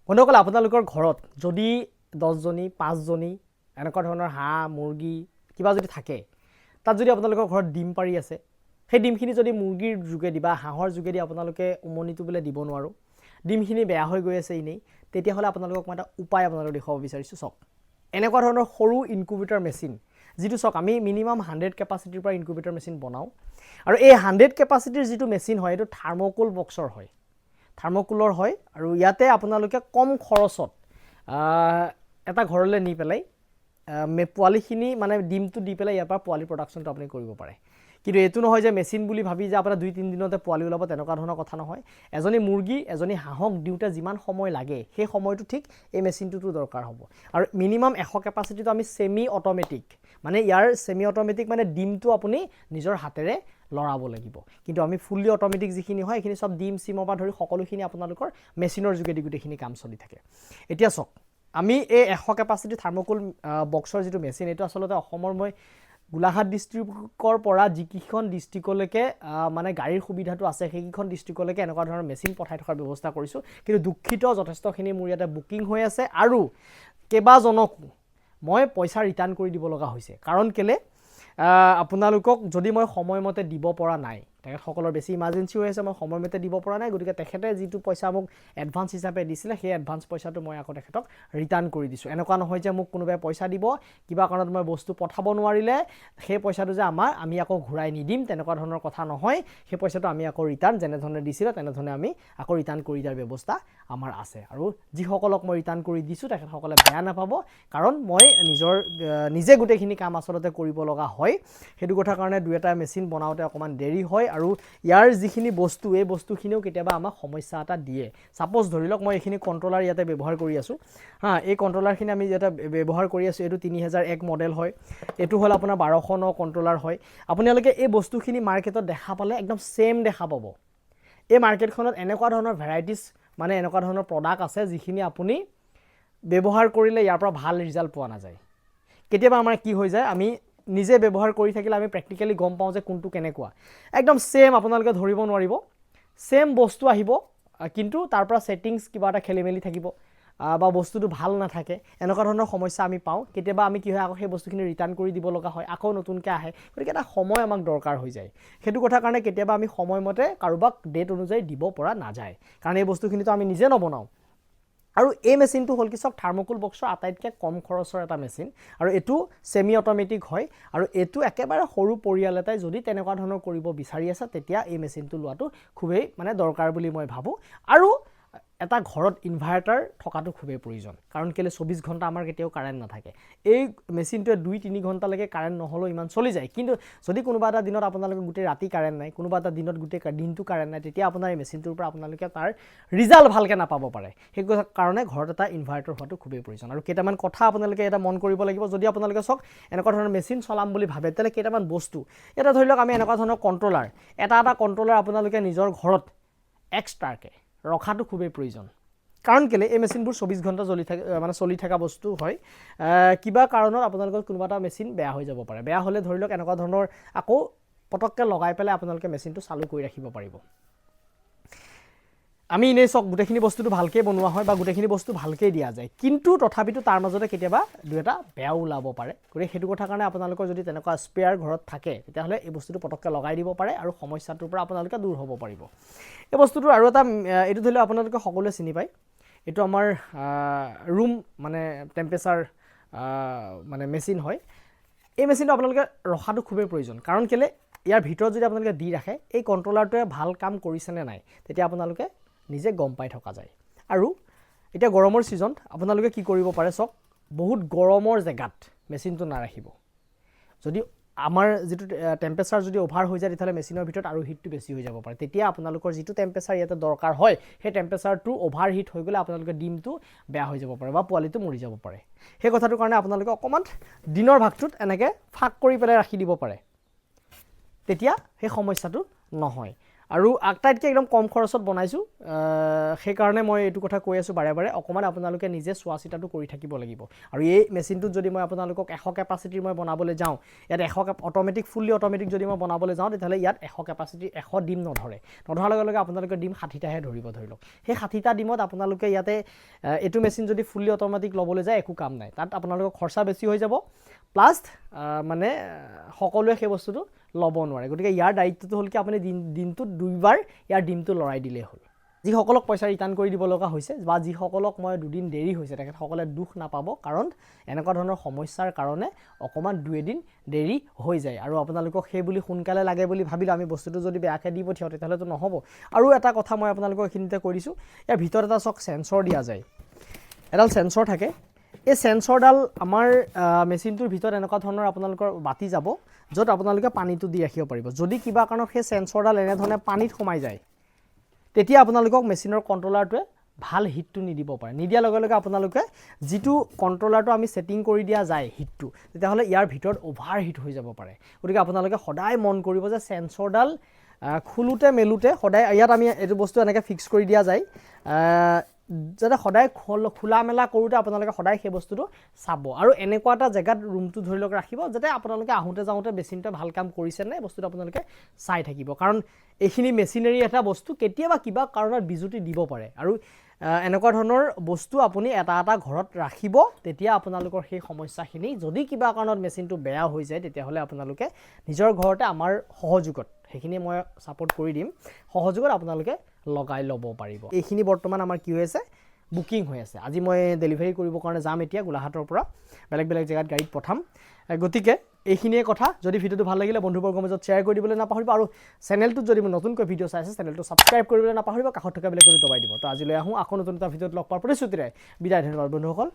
বন্ধুসকল আপোনালোকৰ ঘৰত যদি 10 জনী 5 জনী এনেকুৱা ধৰণৰ হাঁহ মুৰ্গী কিবা যদি থাকে তাত যদি আপোনালোকৰ ঘৰত ডিম পাৰি আছে সেই ডিমখিনি যদি মুৰ্গীৰ যোগেদি বা হাঁহৰ যোগেদি আপোনালোকে উমনিটো বলে দিব নোৱাৰো ডিমখিনি বেয়া হৈ গৈ আছে ইনেই তেতিয়া হলে আপোনালোকক মই এটা উপায় আপোনালোকক দেখাব বিচাৰিছো চক এনেকুৱা ধৰণৰ সৰু ইনকিউবেটৰ মেচিন যেটো চক আমি মিনিমাম 100 কেপাসিটিৰ পৰা ইনকিউবেটৰ মেচিন বনাও আৰু এই 100 কেপাসিটিৰ যেটো মেচিন হয় এটো থাৰ্মোকোল বক্সৰ হয় থাৰ্মোকোলৰ হয় আৰু ইয়াতে আপোনালোকে কম খৰচত এটা ঘৰলৈ নি পেলাই পোৱালিখিনি মানে ডিমটো দি পেলাই ইয়াৰ পৰা পোৱালি প্ৰডাকশনটো আপুনি কৰিব পাৰে কিন্তু এটো নহয় যে মেচিন বুলি ভাবি যে আপোনাৰ 2-3 দিনতে পোৱালি ওলাব তেনেকুৱা ধৰণৰ কথা নহয় এজনী মুৰ্গী এজনী হাঁহক দিউতে যিমান সময় লাগে সেই সময়টো ঠিক এই মেচিনটোৰ দৰকাৰ হ'ব আৰু মিনিমাম 100 কেপাসিটিটো আমি সেমি অটোমেটিক মানে ইয়াৰ সেমি অটোমেটিক মানে ডিমটো আপুনি নিজৰ হাতেৰে লৰাব লাগিব কিন্তু আমি ফুললি অটোমেটিক যিখিনি হয় এখিনি সব ডিম সিমৰ পৰা ধৰি সকলোখিনি আপোনালোকৰ মেচিনৰ যোগেদি গুটেখিনি কাম চলি থাকে এতিয়া চক আমি এই 100 কেপাসিটি থাৰ্মোকোল বক্সৰ যেটো মেচিন এটো আসলতে অসমৰ মই গোলাঘাট ডিস্ট্ৰিক্টৰ পৰা যিকিখন ডিস্ট্ৰিক্টলৈকে মানে গাড়ীৰ সুবিধাটো আছে সেইকিখন ডিস্ট্ৰিক্টলৈকে এনেকুৱা ধৰণৰ মেচিন পঠাই থকাৰ ব্যৱস্থা কৰিছো কিন্তু দুখিত যথেষ্টখিনি মোৰ ইয়াতে বুকিং হৈ আছে আৰু কেবাজনক মই পইচা ৰিটাৰ্ণ কৰি দিব লগা হৈছে কাৰণ কেলে আপোনালোকক যদি মই সময়মতে দিব পৰা নাই তেখেত সকলৰ বেছি ইমাৰ্জেন্সি হৈ আছে মই সময়মতে দিব পৰা নাই গতিকে তেখেতে যেটো পইচা মোক এডভান্স হিচাপে দিছিলে সেই এডভান্স পইচাটো মই আকৌ তেখেতক ৰিটাৰ্ণ কৰি দিছো এনেকুৱা নহয় যে মোক কোনোবাই পইচা দিব কিবা কাৰণত মই বস্তু পঠাব নোৱাৰিলে সেই পইচাটো যে আমি আকৌ ঘূৰাই নিদিম তেনেকুৱা ধৰণৰ কথা নহয় সেই পইচাটো আমি আকৌ ৰিটাৰ্ণ যেনে ধৰণে দিছিল তেনে ধৰণে আমি আকৌ ৰিটাৰ্ণ কৰি দিয়াৰ ব্যৱস্থা আমাৰ আছে আৰু যি সকলক মই ৰিটাৰ্ণ কৰি দিছো তেখেত সকলে বেয়া নাপাব কাৰণ মই নিজে গুটেখিনি কাম আসলতে কৰিব লগা হয় হেতু কথা কাৰণে দুই এটা মেচিন বনাওতে অকমান দেৰি হয় আৰু ইয়াৰ যিখিনি বস্তু এই বস্তুখিনিও কেতিয়াবা আমাক সমস্যা এটা দিয়ে সাপোজ ধৰি লওক মই এখিনি কন্ট্ৰোলাৰ ইয়াতে ব্যৱহাৰ কৰি আছো এই কন্ট্ৰোলাৰখিনি আমি ইয়াতে ব্যৱহাৰ কৰি আছো এটো 3001 মডেল হয় এটো হল আপোনাৰ 1209 কন্ট্ৰোলাৰ হয় আপোনালোকে এই বস্তুখিনি মাৰ্কেটত দেখা পালে একদম সেম দেখা পাব এই মাৰ্কেটখনত এনেকুৱা ধৰণৰ ভেৰাইটিজ মানে এনেকুৱা ধৰণৰ প্ৰডাক্ট আছে যিখিনি আপুনি ব্যৱহাৰ কৰিলে ইয়াৰ পৰা ভাল ৰিজাল্ট পোৱা নাযায় কেতিয়াবা আমাৰ কি হৈ যায় আমি নিজে ব্যৱহাৰ কৰি থাকিলে আমি প্ৰ্যাকটিক্যালি গম পাও যে কোনটো কেনেকুৱা একদম সেম আপোনালোকে ধৰিব নোৱাৰিব সেম বস্তু আহিব কিন্তু তাৰ পৰা সেটিংস কিবা এটা খেলিমেলি থাকিব বা বস্তুটো ভাল নাথাকে এনেকুৱা ধৰণৰ সমস্যা আমি পাও কেতিয়াবা আমি কি হয় আকৌ সেই বস্তুখিনি ৰিটাৰ্ণ কৰি দিব লগা হয় আকৌ নতুনকৈ আহে গতিকে এটা সময় আমাক দৰকাৰ হৈ যায় হেতু কথা কাৰণে কেতিয়াবা আমি সময়মতে কাৰোবাক ডেট অনুযায়ী দিব পৰা নাযায় কাৰণ এই বস্তুখিনিটো আমি নিজে নবনাও আৰু এই মেচিনটো হল কি সব থাৰ্মোকোল বক্সৰ আটাইতকৈ কম খৰচৰ এটা মেচিন আৰু এটো সেমি অটোমেটিক হয় আৰু এটো একেবাৰে সৰু পৰিয়াল এটাই যদি তেনেকুৱা ধৰণৰ কৰিব বিচাৰি আছে তেতিয়া এই মেচিনটো লোৱাটো খুবেই মানে দৰকাৰ বুলি মই ভাবো আৰু এটা ঘৰত ইনভাৰ্টাৰ থকাটো খুবেই প্ৰয়োজন কাৰণ কেলে 24 ঘণ্টা আমাৰ কেতিয়াও কাৰেন্ট নাথাকে এই মেচিনটোৱে 2-3 ঘণ্টা লৈকে কাৰেন্ট নহলো ইমান চলি যায় কিন্তু যদি কোনোবা এটা দিনত আপোনালোকে গুটে ৰাতি কাৰেন্ট নাই কোনোবা এটা দিনত গুটে দিনটো কাৰেন্ট নাই তেতিয়া আপোনাৰ এই মেচিনটোৰ পৰা আপোনালোকে তাৰ ৰিজাল্ট ভালকে নাপাব পাৰে সেই কাৰণে ঘৰত এটা ইনভাৰ্টাৰ হোৱাটো খুবেই প্ৰয়োজন আৰু কেইটামান কথা আপোনালোকে এটা মন কৰিব লাগিব যদি আপোনালোকে সক এনেকুৱা ধৰণৰ মেচিন চলাম বুলি ভাবে তেলে কেইটামান বস্তু এটা ধৰি লওক আমি এনেকুৱা ধৰণৰ কন্ট্ৰোলাৰ এটা কন্ট্ৰোলাৰ আপোনালোকে নিজৰ ঘৰত এক্সট্ৰাকে ৰখাটো খুবেই প্ৰয়োজন কাৰণ কেলে এই মেচিনবোৰ 24 ঘণ্টা চলি থকা বস্তু হয় কিবা কাৰণত আপোনালোকৰ কোনোবা এটা মেচিন বেয়া হৈ যাব পাৰে বেয়া হলে ধৰি লওক এনেকুৱা ধৰণৰ আকৌ পটককে লগাই পেলাই আপোনালোকে মেচিনটো চালু কৰি ৰাখিব পাৰিব আমি ইনে সক গুটেখিনি বস্তুটো ভালকে বনোৱা হয় বা গুটেখিনি বস্তু ভালকে দিয়া যায় কিন্তু তথাপিতো তাৰ মাজতে কেতিয়াবা দুই এটা বেয়া ওলাব পাৰে গৰে হেতু কথা কাৰণে আপোনালোকৰ যদি তেনেকুৱা স্পেয়াৰ ঘৰত থাকে তেতিয়া হলে এই বস্তুটো পটককে লগাই দিব পাৰে আৰু সমস্যাটোৰ পৰা আপোনালোকে দূৰ হ'ব পাৰিব এই বস্তুটো আৰু এটা এটো ধৰিলে আপোনালোকে সকলোৱে চিনি পায় এটো আমাৰ ৰুম মানে টেম্পাৰেচাৰ মানে মেচিন হয় এই মেচিনটো আপোনালোকে ৰখাটো খুবেই প্ৰয়োজন কাৰণ কেলে ইয়াৰ ভিতৰত যদি আপোনালোকে দি ৰাখে এই কন্ট্ৰোলাৰটোৱে ভাল কাম কৰিছে নে নাই তেতিয়া আপোনালোকে নিজে গম পাই থকা যায় আৰু এটা গৰমৰ সিজন আপোনালোকে কি কৰিব পাৰে সক বহুত গৰমৰ জায়গাত মেচিনটো না ৰাখিব যদি আমাৰ যেটো টেম্পাৰেচাৰ যদি ওভাৰ হৈ যায় তেতিয়ালে মেচিনৰ ভিতৰত আৰু হিটটো বেছি হৈ যাব পাৰে তেতিয়া আপোনালোকৰ যেটো টেম্পাৰেচাৰ ইয়াতে দৰকাৰ হয় সেই টেম্পাৰেচাৰটো ওভাৰ হিট হৈ গলে আপোনালোকৰ ডিমটো বেয়া হৈ যাব পাৰে বা পোৱালিটো মৰি যাব পাৰে সেই কথাটোৰ কাৰণে আপোনালোকে অকমান দিনৰ ভাগটোত এনেকে ফাক কৰি পেলাই ৰাখি দিব পাৰে তেতিয়া সেই সমস্যাটো নহয় আৰু আটাইতকৈ একদম কম খৰচত বনাইছোঁ সেইকাৰণে মই এইটো কথা কৈ আছোঁ বাৰে বাৰে অকণমান আপোনালোকে নিজে চোৱা চিতাটো কৰি থাকিব লাগিব আৰু এই মেচিনটোত যদি মই আপোনালোকক 100 কেপাচিটিৰ মই বনাবলৈ যাওঁ ইয়াত 100 অট'মেটিক ফুল্লি অট'মেটিক যদি মই বনাবলৈ যাওঁ তেতিয়াহ'লে ইয়াত 100 কেপাচিটি 100 ডিম নধৰাৰ লগে লগে আপোনালোকে ডিম 60টাহে ধৰিব ধৰি লওক সেই 60টা ডিমত আপোনালোকে ইয়াতে এইটো মেচিন যদি ফুল্লি অট'মেটিক ল'বলৈ যায় একো কাম নাই তাত আপোনালোকৰ খৰচা বেছি হৈ যাব প্লাছ মানে সকলোৱে সেই বস্তুটো ল'ব নোৱাৰে গতিকে ইয়াৰ দায়িত্বটো হ'ল কি আপুনি দিনটোত 2বাৰ ইয়াৰ ডিমটো লৰাই দিলেই হ'ল যিসকলক পইচা ৰিটাৰ্ণ কৰি দিব লগা হৈছে বা যিসকলক মই 2 দিন দেৰি হৈছে তেখেতসকলে দুখ নাপাব কাৰণ এনেকুৱা ধৰণৰ সমস্যাৰ কাৰণে অকণমান 2 এদিন দেৰি হৈ যায় আৰু আপোনালোকক সেই বুলি সোনকালে লাগে বুলি ভাবিলে আমি বস্তুটো যদি বেয়াকৈ দি পঠিয়াওঁ তেতিয়াহ'লেতো নহ'ব আৰু এটা কথা মই আপোনালোকক এইখিনিতে কৈ দিছোঁ ইয়াৰ ভিতৰত এটা চক চেঞ্চৰ দিয়া যায় এডাল চেঞ্চৰ থাকে এই চেঞ্চৰডাল আমাৰ মেচিনটোৰ ভিতৰত এনেকুৱা ধৰণৰ আপোনালোকৰ বাতি যাব য'ত আপোনালোকে পানীটো দি ৰাখিব পাৰিব যদি কিবা কাৰণত সেই চেঞ্চৰডাল এনেধৰণে পানীত সোমাই যায় তেতিয়া আপোনালোকক মেচিনৰ কণ্ট্ৰলাৰটোৱে ভাল হিটটো নিদিব পাৰে নিদিয়াৰ লগে লগে আপোনালোকে যিটো কণ্ট্ৰলাৰটো আমি ছেটিং কৰি দিয়া যায় হিটটো তেতিয়াহ'লে ইয়াৰ ভিতৰত অভাৰ হিট হৈ যাব পাৰে গতিকে আপোনালোকে সদায় মন কৰিব যে চেঞ্চৰডাল খুলোতে মেলোতে সদায় ইয়াত আমি এইটো বস্তু এনেকৈ ফিক্স কৰি দিয়া যায় যাতে সদায় খোলা মেলা কৰোঁতে আপোনালোকে সদায় সেই বস্তুটো চাব আৰু এনেকুৱা এটা জেগাত ৰুমটো ধৰি লওক ৰাখিব যাতে আপোনালোকে আহোঁতে যাওঁতে মেচিনটোৱে ভাল কাম কৰিছে নে বস্তুটো আপোনালোকে চাই থাকিব কাৰণ এইখিনি মেচিনাৰী এটা বস্তু কেতিয়াবা কিবা কাৰণত বিজুতি দিব পাৰে আৰু এনেকুৱা ধৰণৰ বস্তু আপুনি এটা ঘৰত ৰাখিব তেতিয়া আপোনালোকৰ সেই সমস্যাখিনি যদি কিবা কাৰণত মেচিনটো বেয়া হৈ যায় তেতিয়াহ'লে আপোনালোকে নিজৰ ঘৰতে আমাৰ সহযোগত সেইখিনি মই ছাপোৰ্ট কৰি দিম সহযোগত আপোনালোকে লগাই ল'ব পাৰিব এইখিনি বৰ্তমান আমাৰ কি হৈ আছে বুকিং হৈ আছে আজি মই ডেলিভাৰী কৰিবৰ কাৰণে যাম এতিয়া গোলাঘাটৰ পৰা বেলেগ জেগাত গাড়ীত পঠাম গতিকে এইখিনিয়ে কথা যদি ভিডিঅ'টো ভাল লাগিলে বন্ধুবৰ্গৰ মাজত শ্বেয়াৰ কৰি দিবলৈ নাপাহৰিব আৰু চেনেলটোত যদি মই নতুনকৈ ভিডিঅ' চাই আছে চেনেলটো ছাবস্ক্ৰাইব কৰিবলৈ নাপাহৰিব কাষত থকা বেলেগটো দবাই দিব তো আজিলৈ আহোঁ আকৌ নতুন এটা ভিডিঅ'ত লগ পোৱাৰ প্ৰতিশ্ৰুতিৰে বিদায় ধন্যবাদ বন্ধুসকল